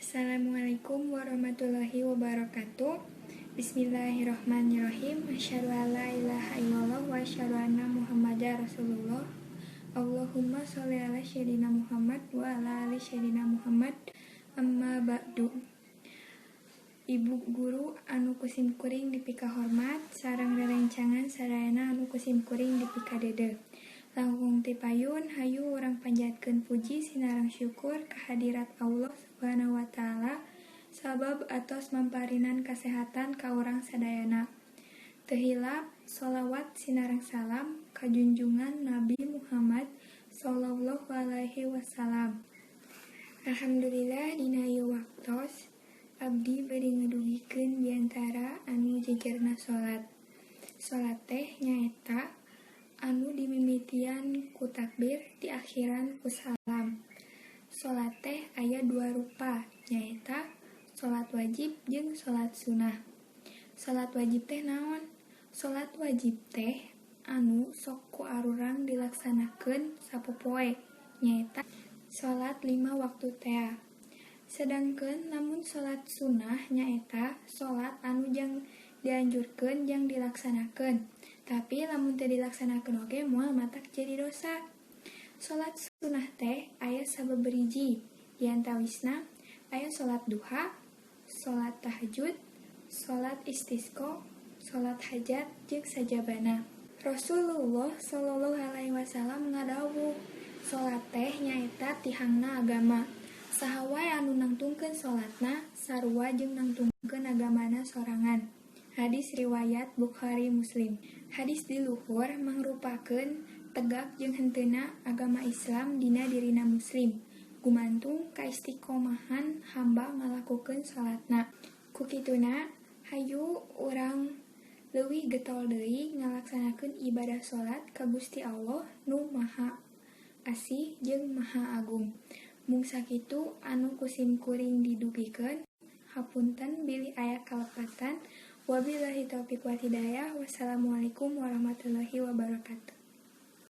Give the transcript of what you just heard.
Assalamualaikum warahmatullahi wabarakatuh. Bismillahirrahmanirrahim. Asyhadu an la ilaha illallah wa asyhadu anna Muhammadar Rasulullah. Allahumma sholli ala sayyidina Muhammad wa ala ali sayyidina Muhammad. Amma ba'du. Ibu guru anu kusim kuring dipika hormat, sareng rerencangan sadayana anu kusim kuring dipika dede. Langkung ti payun hayu urang panjatkeun puji sinareng syukur kehadirat Allah Subhanahu wa taala sabab atos mamparinan kasehatan ka urang sadayana. Teu hilap sholawat sinareng salam ka junjungan Nabi Muhammad sallallahu alaihi wasallam. Alhamdulillah dina ieu waktos abdi bari ngedugikeun diantara anu jejerna salat. Salat teh nyaeta anu dimimitian ku takbir di akhiran ku salam. Salat teh aya dua rupa, nyaeta salat wajib jeung salat sunah. Salat wajib teh naon? Salat wajib teh anu sok ku arurang dilaksanakeun sapopoe, nyaeta salat 5 waktu tea. Sedangkeun lamun salat sunah nyaeta salat anu jang dianjurkeun jang dilaksanakeun. Tapi lamun teu dilaksanakeun oge moal matak jadi dosa. Salat sunah teh aya sabeberiji, di antawisna aya salat duha, salat tahajud, salat istisqa, salat hajat jeung sajabana. Rasulullah sallallahu alaihi wasallam ngadawuh, salat teh nyaeta tihangna agama. Saha wae anu nangtungkeun salatna sarua jeung nangtungkeun agamana sorangan. Hadis riwayat Bukhari Muslim. Hadis di luhur mangrupakeun tegak jeung henteuna agama Islam dina dirina muslim, gumantung ka istiqomahan hamba ngalakukeun salatna. Ku kituna hayu urang leuwih getol deui ngalaksanakeun ibadah salat ka Gusti Allah nu Maha Asih jeung Maha Agung. Mung sakitu anu kusim kuring didugikeun. Hapunten bilih aya kalepatan. Wabillahi taufiq wal hidayah. Wassalamualaikum warahmatullahi wabarakatuh.